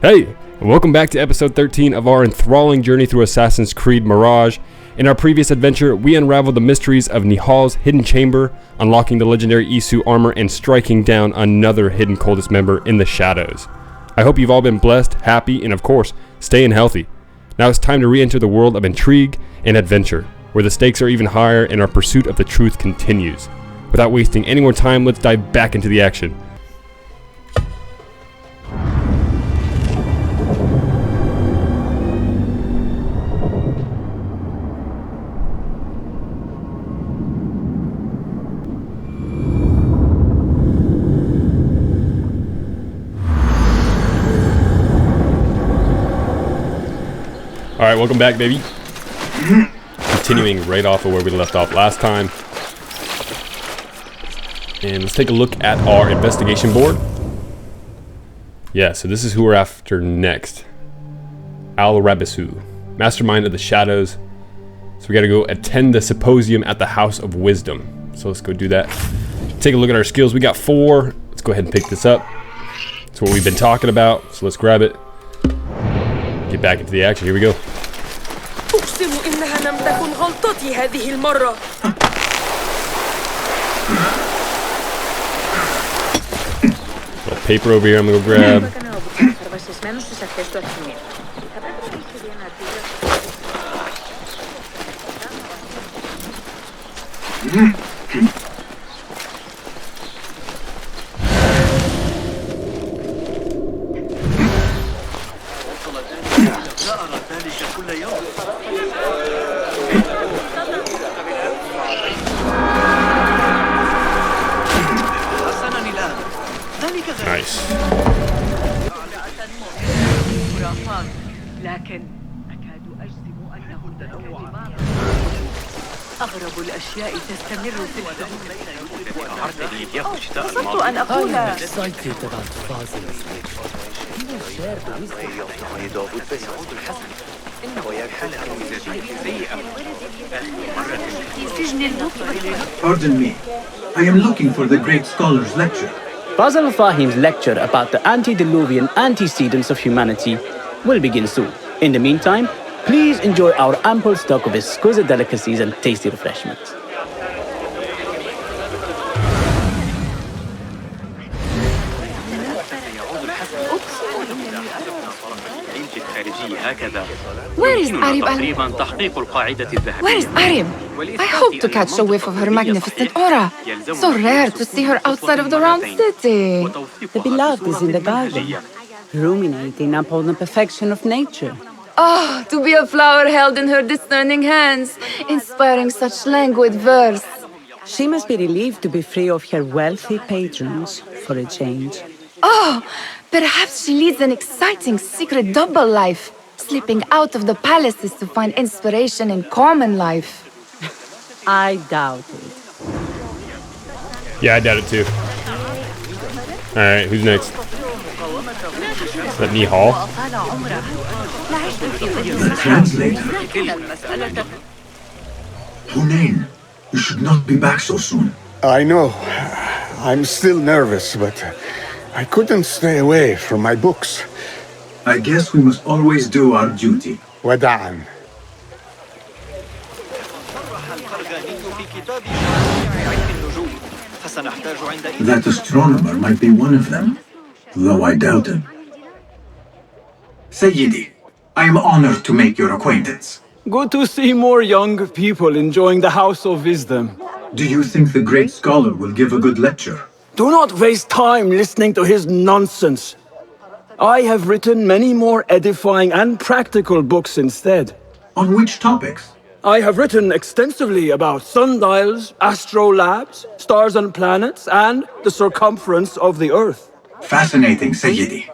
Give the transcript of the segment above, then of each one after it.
Hey, welcome back to episode 13 of our enthralling journey through Assassin's Creed Mirage. In our previous adventure, we unraveled the mysteries of Nihal's hidden chamber, unlocking the legendary Isu armor and striking down another hidden cultist member in the shadows. I hope you've all been blessed, happy, and of course, staying healthy. Now it's time to re-enter the world of intrigue and adventure, where the stakes are even higher and our pursuit of the truth continues. Without wasting any more time, let's dive back into the action. Alright, welcome back, baby. Continuing right off of where we left off last time. And let's take a look at our investigation board. Yeah, so this is who we're after next. Al-Rabisu, mastermind of the shadows. So we gotta go attend the symposium at the House of Wisdom. So let's go do that. Take a look at our skills. We got 4. Let's go ahead and pick this up. That's what we've been talking about. So let's grab it. Get back into the action. Here we go. أقسم إنها لم تكن غلطتي هذه المرة. Little paper over here I'm gonna go grab. Nice. أغرب الأشياء تستمر في قصدت أن أقول Pardon me. I am looking for the great scholar's lecture. Basil Fahim's lecture about the antediluvian antecedents of humanity will begin soon. In the meantime, please enjoy our ample stock of exquisite delicacies and tasty refreshments. Where is Arib? Where is Arib? I hope to catch a whiff of her magnificent aura. So rare to see her outside of the round city. The beloved is in the garden, ruminating upon the perfection of nature. Oh, to be a flower held in her discerning hands, inspiring such languid verse. She must be relieved to be free of her wealthy patrons for a change. Oh, perhaps she leads an exciting secret double life, slipping out of the palaces to find inspiration in common life. I doubt it. Yeah, I doubt it too. Alright, who's next? Is that Nihal? Translator. Hunain, you should not be back so soon. I know. I'm still nervous, but I couldn't stay away from my books. I guess we must always do our duty. Wada'an. That astronomer might be one of them, though I doubt it. Sayyidi, I am honored to make your acquaintance. Good to see more young people enjoying the House of Wisdom. Do you think the great scholar will give a good lecture? Do not waste time listening to his nonsense. I have written many more edifying and practical books instead. On which topics? I have written extensively about sundials, astrolabes, stars and planets, and the circumference of the Earth. Fascinating, Sayyidi.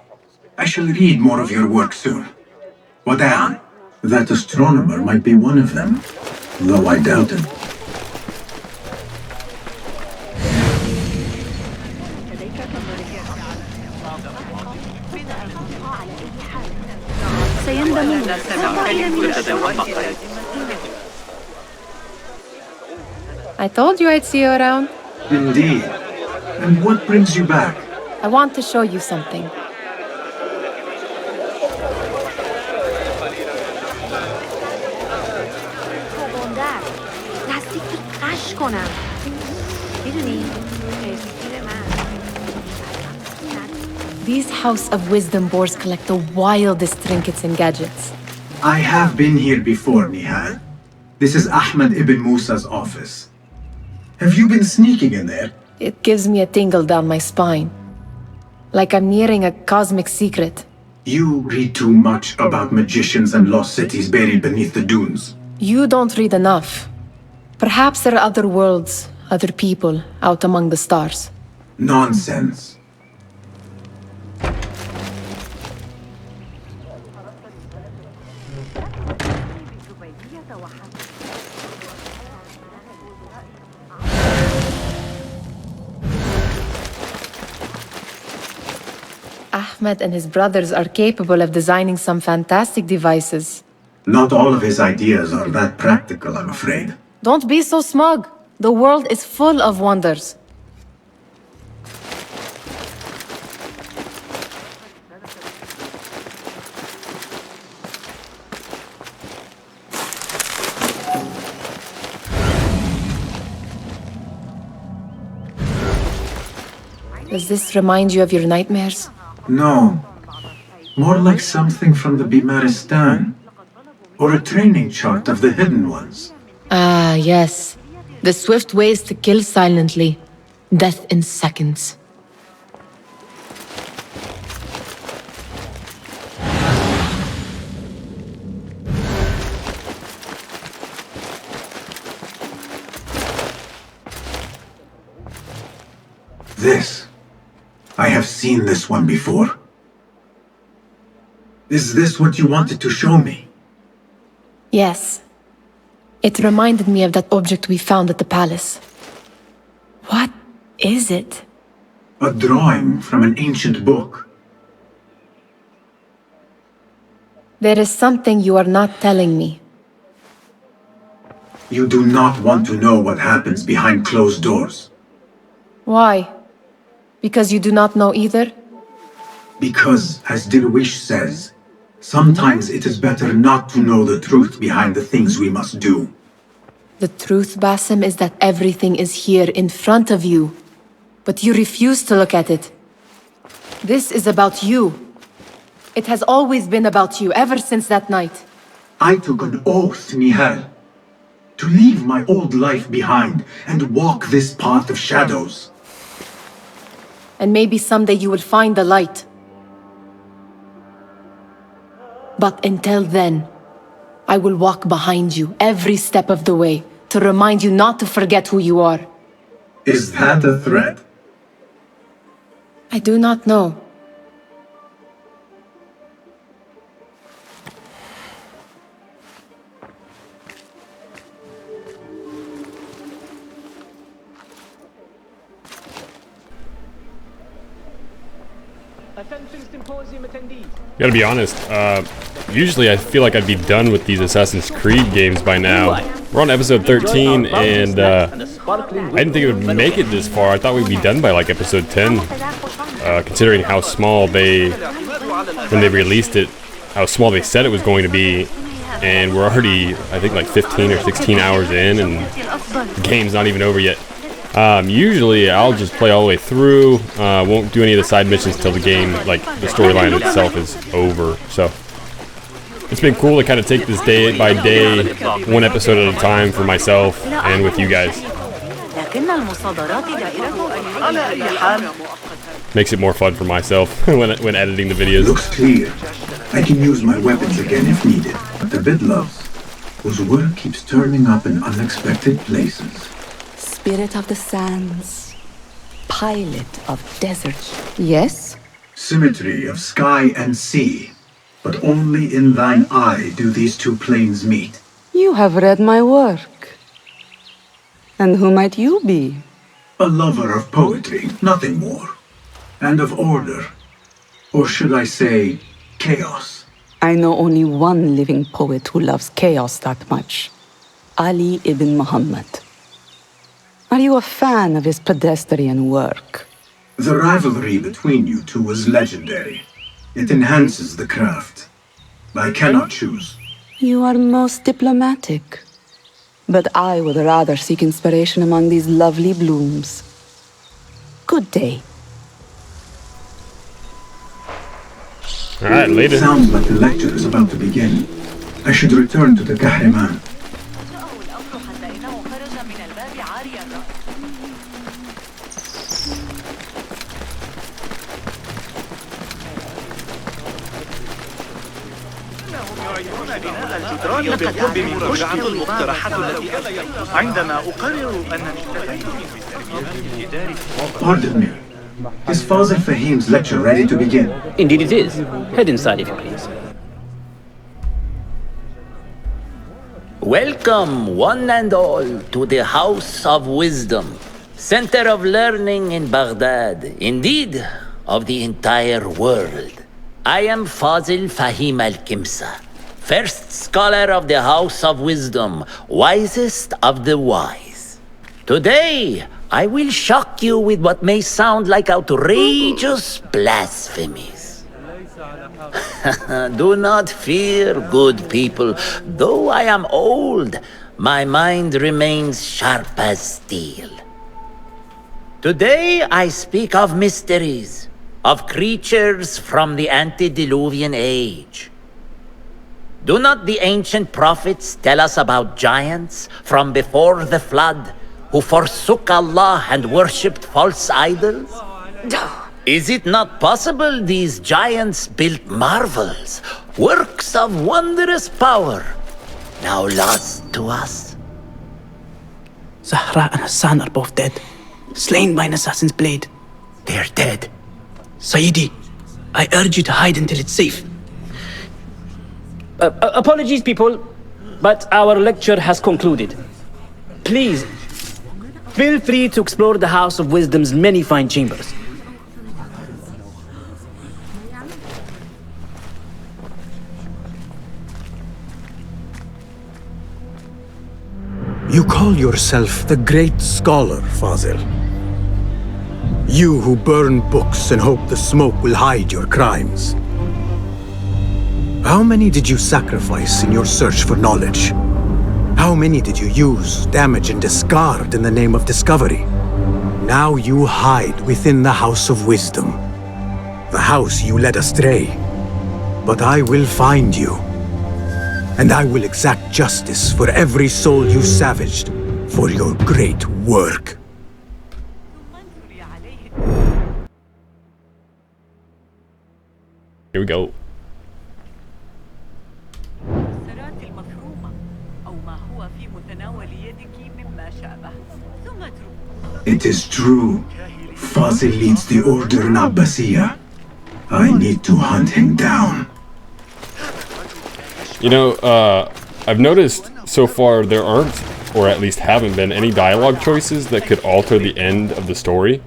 I shall read more of your work soon. Wada'an, that astronomer might be one of them, though I doubt it. I told you I'd see you around. Indeed. And what brings you back? I want to show you something. These House of Wisdom boars collect the wildest trinkets and gadgets. I have been here before, Nihal. This is Ahmed ibn Musa's office. Have you been sneaking in there? It gives me a tingle down my spine. Like I'm nearing a cosmic secret. You read too much about magicians and lost cities buried beneath the dunes. You don't read enough. Perhaps there are other worlds, other people, out among the stars. Nonsense. Ahmed and his brothers are capable of designing some fantastic devices. Not all of his ideas are that practical, I'm afraid. Don't be so smug. The world is full of wonders. Does this remind you of your nightmares? No. More like something from the Bimaristan. Or a training chart of the Hidden Ones. Ah, yes. The swift ways to kill silently. Death in seconds. This. I have seen this one before. Is this what you wanted to show me? Yes. It reminded me of that object we found at the palace. What is it? A drawing from an ancient book. There is something you are not telling me. You do not want to know what happens behind closed doors. Why? Because you do not know either? Because, as Dirwish says, sometimes it is better not to know the truth behind the things we must do. The truth, Basim, is that everything is here in front of you. But you refuse to look at it. This is about you. It has always been about you, ever since that night. I took an oath, Nihal, to leave my old life behind and walk this path of shadows. And maybe someday you will find the light. But until then, I will walk behind you every step of the way to remind you not to forget who you are. Is that a threat? I do not know. Gotta be honest, usually I feel like I'd be done with these Assassin's Creed games by now. We're on episode 13, and I didn't think it would make it this far. I thought we'd be done by like episode 10, considering how small when they released it, how small they said it was going to be. And we're already, I think, like 15 or 16 hours in, and the game's not even over yet. Usually I'll just play all the way through, won't do any of the side missions till the game, like the storyline itself is over. So it's been cool to kind of take this day by day, one episode at a time for myself and with you guys. Makes it more fun for myself when editing the videos. Looks clear. I can use my weapons again if needed. But the Bidloves, whose work keeps turning up in unexpected places. Spirit of the sands, pilot of deserts. Yes? Symmetry of sky and sea, but only in thine eye do these two planes meet. You have read my work. And who might you be? A lover of poetry, nothing more. And of order. Or should I say, chaos. I know only one living poet who loves chaos that much. Ali ibn Muhammad. Are you a fan of his pedestrian work? The rivalry between you two was legendary. It enhances the craft. I cannot choose. You are most diplomatic. but I would rather seek inspiration among these lovely blooms. Good day. Alright, later. Sounds like the lecture is about to begin. I should return to the Kahraman. Pardon me. Is Father Fahim's lecture ready to begin? Indeed it is. Head inside if you please. Welcome, one and all, to the House of Wisdom, center of learning in Baghdad, indeed, of the entire world. I am Fazil Fahim al-Kimsa, first scholar of the House of Wisdom, wisest of the wise. Today, I will shock you with what may sound like outrageous blasphemies. Do not fear, good people. Though I am old, my mind remains sharp as steel. Today I speak of mysteries, of creatures from the antediluvian age. Do not the ancient prophets tell us about giants from before the flood who forsook Allah and worshipped false idols? Is it not possible these giants built marvels, works of wondrous power, now lost to us? Zahra and Hassan are both dead, slain by an assassin's blade. They're dead. Sayyidi, I urge you to hide until it's safe. Apologies, people, but our lecture has concluded. Please, feel free to explore the House of Wisdom's many fine chambers. You call yourself the great scholar, Fazil. You who burn books and hope the smoke will hide your crimes. How many did you sacrifice in your search for knowledge? How many did you use, damage, and discard in the name of discovery? Now you hide within the House of Wisdom. The house you led astray. But I will find you. And I will exact justice for every soul you savaged for your great work. Here we go. It is true. Fazil leads the order in Abbasiyah. I need to hunt him down. You know, I've noticed so far there aren't, or at least haven't been, any dialogue choices that could alter the end of the story.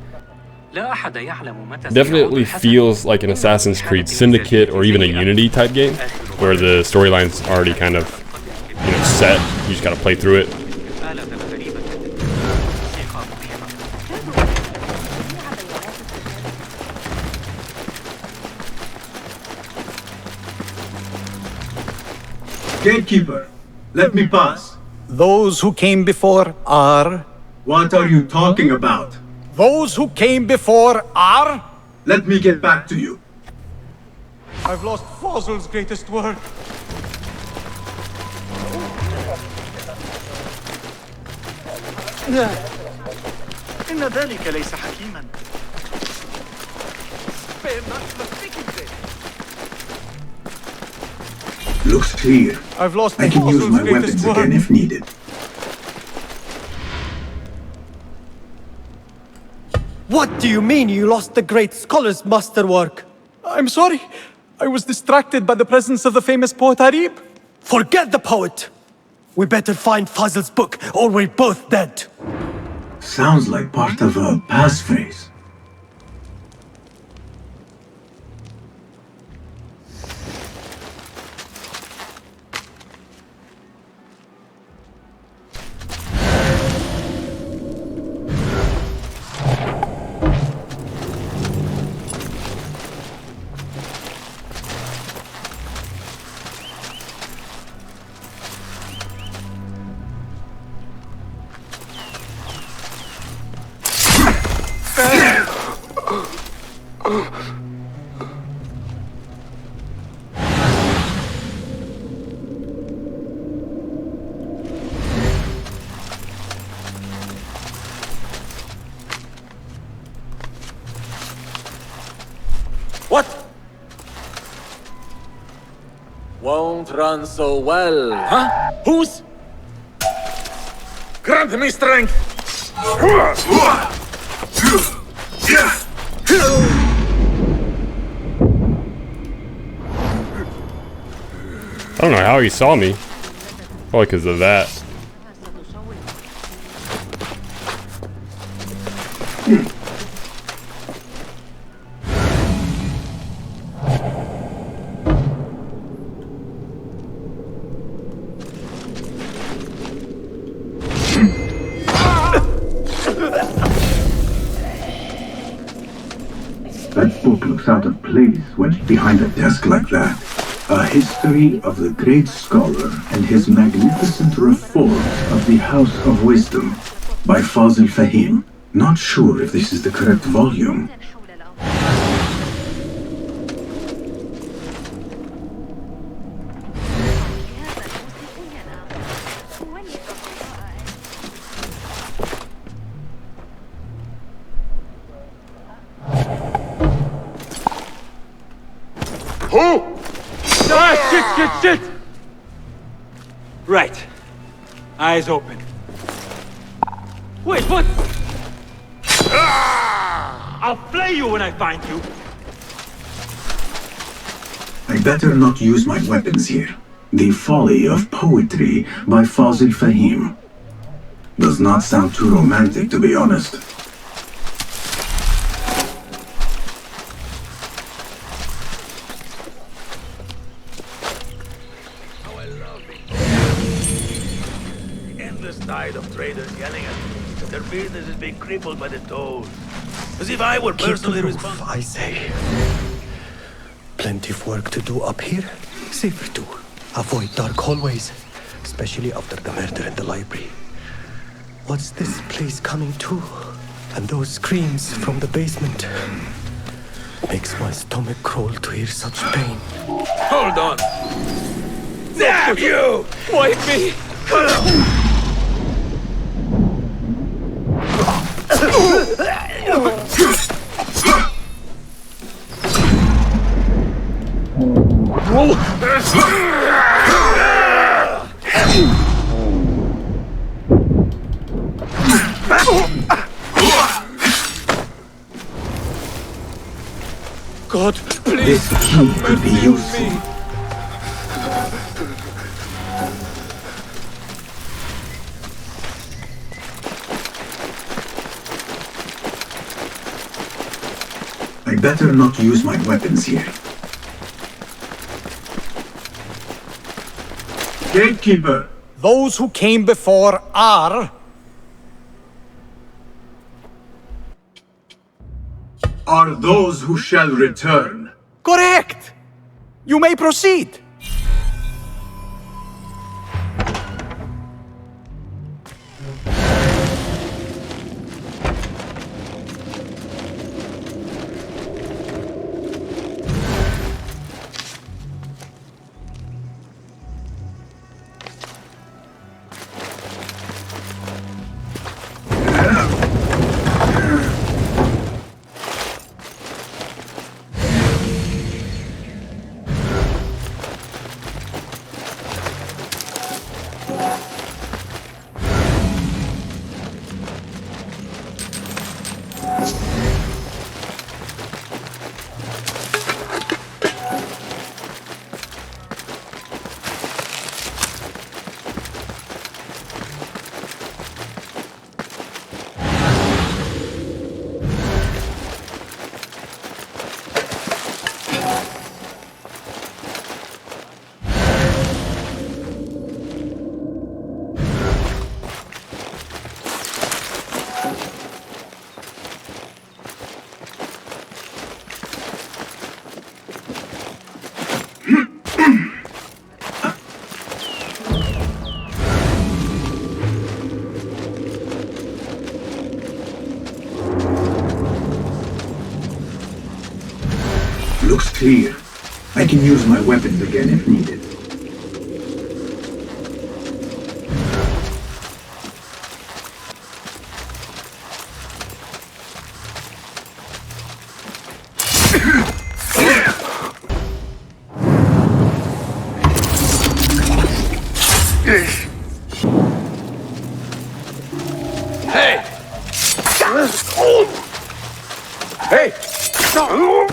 Definitely feels like an Assassin's Creed Syndicate or even a Unity type game, where the storyline's already kind of, you know, set. You just gotta play through it. Gatekeeper, let me pass. Those who came before are... What are you talking about? Those who came before are... Let me get back to you. I've lost Fazil's greatest work. إن ذلك ليس حكيما. Looks clear. I've lost I can use my weapons again if needed. What do you mean you lost the great scholar's masterwork? I'm sorry. I was distracted by the presence of the famous poet Harib. Forget the poet! We better find Fazil's book, or we're both dead. Sounds like part of a passphrase. Won't run so well. Huh? Who's? Grant me strength! I don't know how he saw me. Probably because of that. That book looks out of place wedged behind a desk like that. A history of the great scholar and his magnificent reform of the House of Wisdom by Fazil Fahim. Not sure if this is the correct volume. Who? Ah, shit! Right. Eyes open. Wait, what? I'll flay you when I find you. I better not use my weapons here. The Folly of Poetry by Fazil Fahim. Does not sound too romantic, to be honest. Tide of traders yelling at me. Their business is being crippled by the tolls. As if I were personally responsible. I say. Plenty of work to do up here. Safer to avoid dark hallways, especially after the murder in the library. What's this place coming to? And those screams from the basement. Makes my stomach crawl to hear such pain. Hold on! Damn you! Wipe me! God, please, this key could be useful. I better not use my weapons here. Gatekeeper! Those who came before are those who shall return. correct! You may proceed. Looks clear. I can use my weapons again if needed. Hey! No!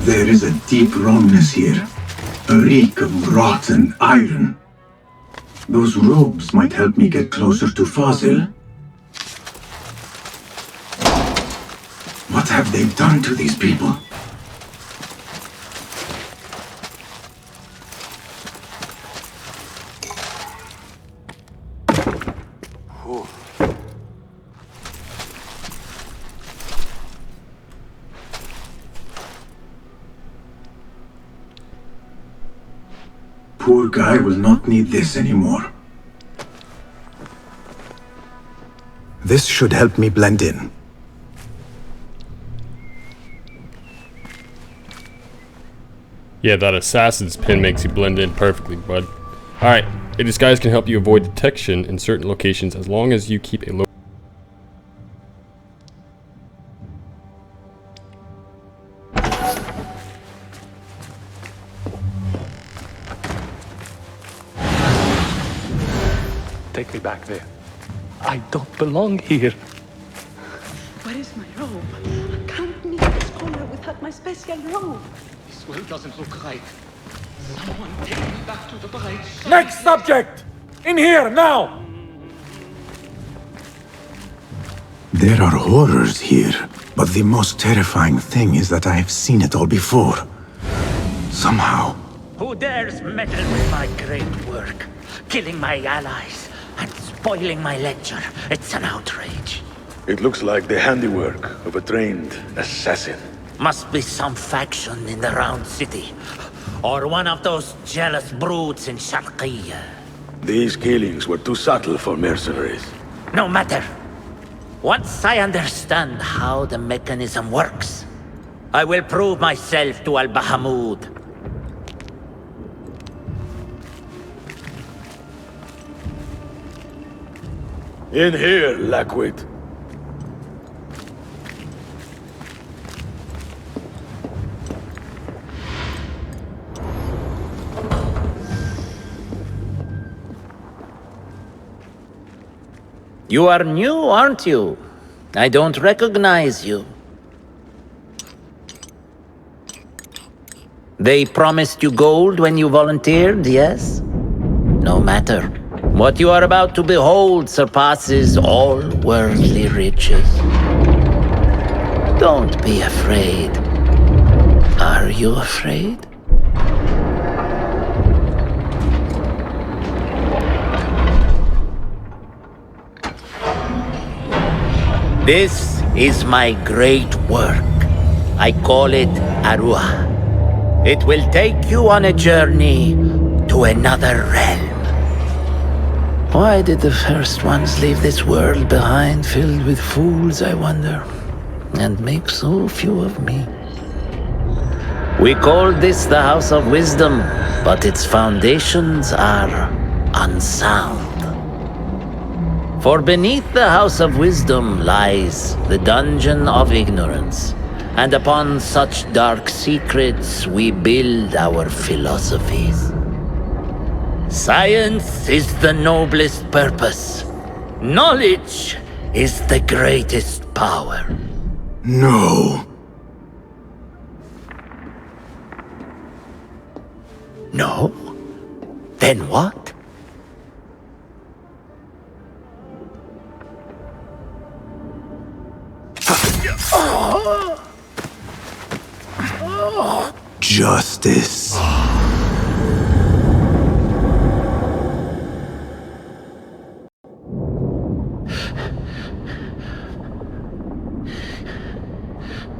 There is a deep wrongness here, a reek of rotten iron. Those robes might help me get closer to Fazil. What have they done to these people? Poor guy will not need this anymore. This should help me blend in. Yeah, that assassin's pin makes you blend in perfectly, bud. Alright, a disguise can help you avoid detection in certain locations as long as you keep a low. Take me back there. I don't belong here. Where is my robe? I can't meet this scholar without my special robe. This will doesn't look right. Someone take me back to the bright side. Next subject! In here, now! There are horrors here, but the most terrifying thing is that I have seen it all before. Somehow. Who dares meddle with my great work? Killing my allies and spoiling my lecture. It's an outrage. It looks like the handiwork of a trained assassin. Must be some faction in the Round City. Or one of those jealous broods in Sharqiyya. These killings were too subtle for mercenaries. No matter. Once I understand how the mechanism works, I will prove myself to Al-Bahamud. In here, Lackwit. You are new, aren't you? I don't recognize you. They promised you gold when you volunteered, yes? No matter. What you are about to behold surpasses all worldly riches. Don't be afraid. Are you afraid? This is my great work. I call it Arua. It will take you on a journey to another realm. Why did the first ones leave this world behind filled with fools, I wonder, and make so few of me? We call this the House of Wisdom, but its foundations are unsound. For beneath the House of Wisdom lies the Dungeon of Ignorance, and upon such dark secrets we build our philosophies. Science is the noblest purpose. Knowledge is the greatest power. No. No? Then what? Justice.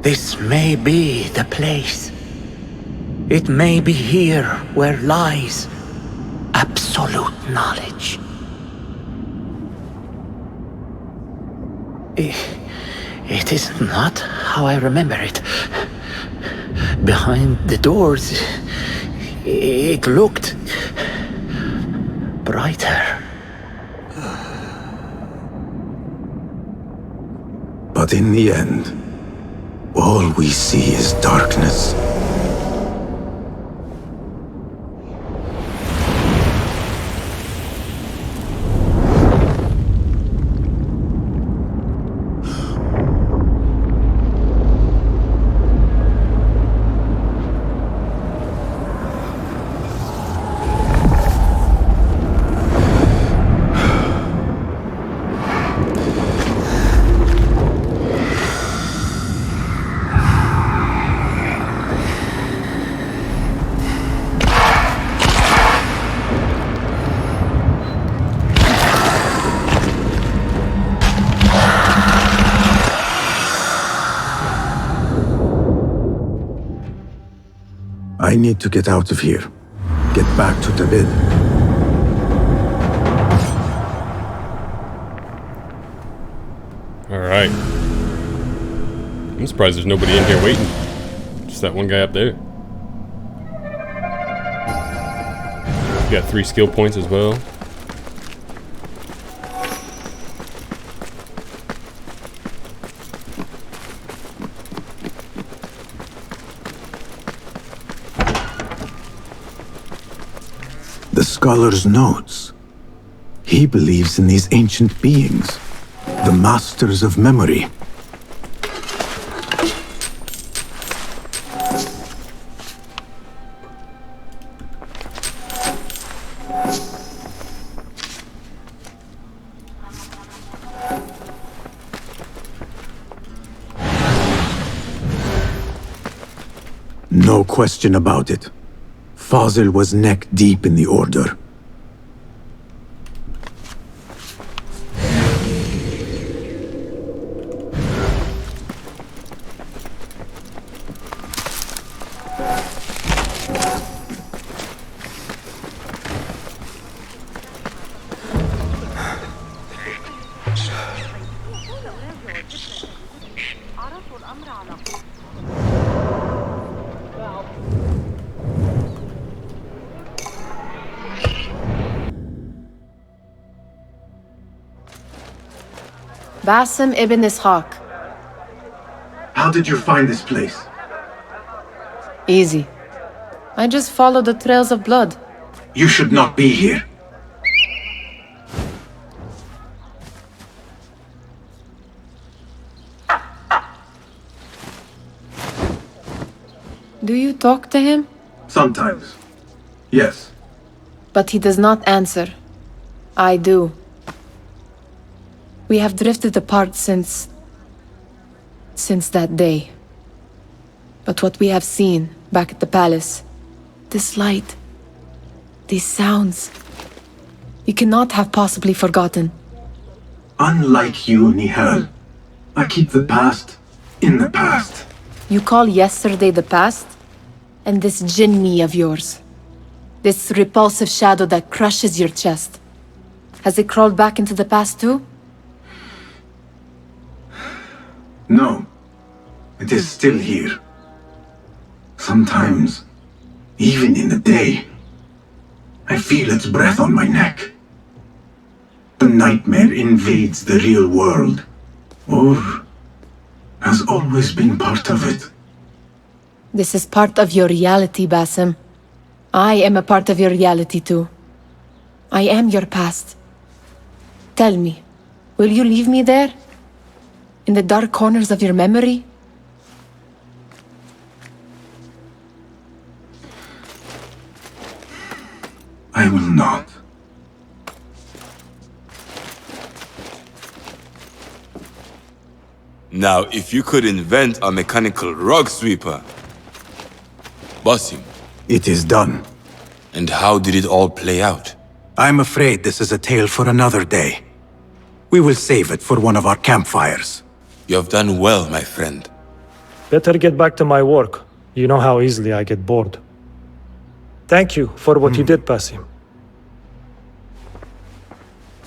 This may be the place. It may be here where lies absolute knowledge. It is not how I remember it. Behind the doors, it looked brighter. But in the end, all we see is darkness. I need to get out of here. Get back to David. Alright. I'm surprised there's nobody in here waiting. Just that one guy up there. Got 3 skill points as well. The scholar's notes. He believes in these ancient beings, the masters of memory. No question about it. Fazil was neck deep in the Order. Basim ibn Ishaq. How did you find this place? Easy. I just followed the trails of blood. You should not be here. Do you talk to him? Sometimes. Yes. But he does not answer. I do. We have drifted apart since that day. But what we have seen back at the palace, this light, these sounds, you cannot have possibly forgotten. Unlike you, Nihal, I keep the past in the past. You call yesterday the past? And this jinni of yours, this repulsive shadow that crushes your chest, has it crawled back into the past too? No, it is still here. Sometimes, even in the day, I feel its breath on my neck. The nightmare invades the real world, or has always been part of it. This is part of your reality, Basim. I am a part of your reality too. I am your past. Tell me, will you leave me there? In the dark corners of your memory? I will not. Now, if you could invent a mechanical rug sweeper. Basim. It is done. And how did it all play out? I'm afraid this is a tale for another day. We will save it for one of our campfires. You have done well, my friend. Better get back to my work. You know how easily I get bored. Thank you for what you did, Basim.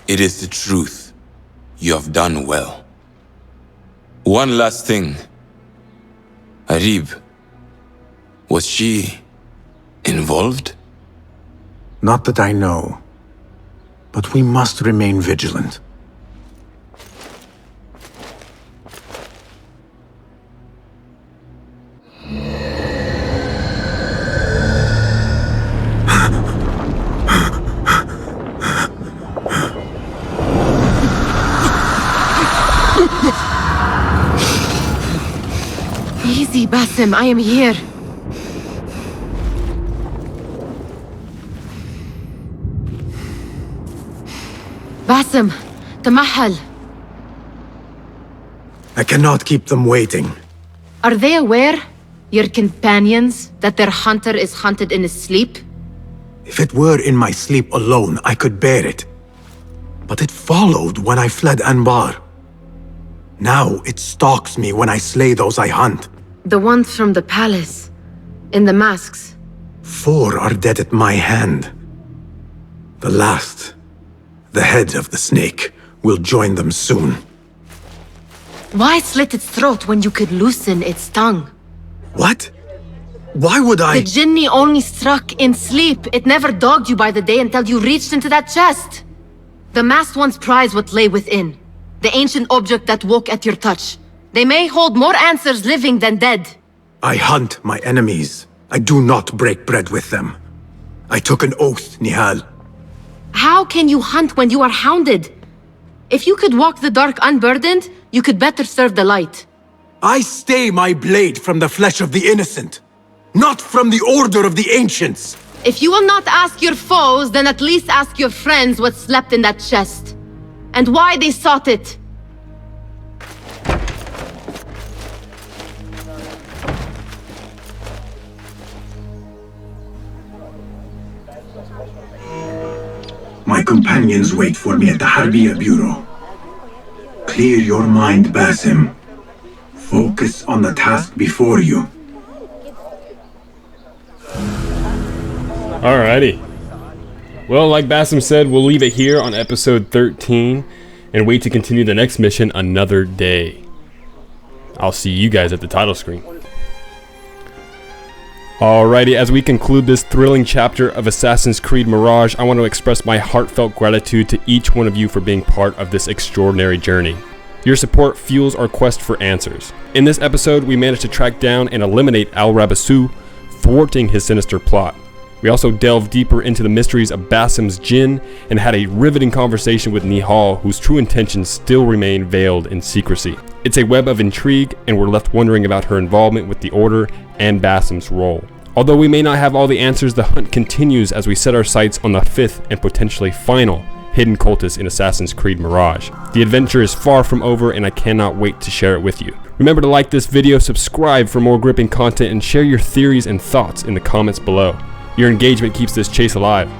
It is the truth. You have done well. One last thing. Arib, was she involved? Not that I know. But we must remain vigilant. Easy, Basim, I am here. Basim, Tamahal. I cannot keep them waiting. Are they aware, your companions, that their hunter is hunted in his sleep? If it were in my sleep alone, I could bear it. But it followed when I fled Anbar. Now it stalks me when I slay those I hunt. The ones from the palace, in the masks. 4 are dead at my hand. The last, the head of the snake, will join them soon. Why slit its throat when you could loosen its tongue? What? Why would I? The Jinni only struck in sleep. It never dogged you by the day until you reached into that chest. The masked ones prize what lay within. The ancient object that woke at your touch. They may hold more answers living than dead. I hunt my enemies. I do not break bread with them. I took an oath, Nihal. How can you hunt when you are hounded? If you could walk the dark unburdened, you could better serve the light. I stay my blade from the flesh of the innocent, not from the order of the ancients. If you will not ask your foes, then at least ask your friends what slept in that chest. And why they sought it. My companions wait for me at the Harbiya Bureau. Clear your mind, Basim. Focus on the task before you. Alrighty. Well, like Basim said, we'll leave it here on episode 13 and wait to continue the next mission another day. I'll see you guys at the title screen. Alrighty, as we conclude this thrilling chapter of Assassin's Creed Mirage, I want to express my heartfelt gratitude to each one of you for being part of this extraordinary journey. Your support fuels our quest for answers. In this episode, we managed to track down and eliminate Al-Rabasu, thwarting his sinister plot. We also delved deeper into the mysteries of Basim's Jinn and had a riveting conversation with Nihal, whose true intentions still remain veiled in secrecy. It's a web of intrigue, and we're left wondering about her involvement with the Order and Basim's role. Although we may not have all the answers, the hunt continues as we set our sights on the 5th and potentially final hidden cultist in Assassin's Creed Mirage. The adventure is far from over, and I cannot wait to share it with you. Remember to like this video, subscribe for more gripping content, and share your theories and thoughts in the comments below. Your engagement keeps this chase alive.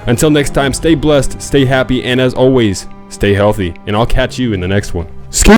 Until next time, stay blessed, stay happy, and as always, stay healthy, and I'll catch you in the next one.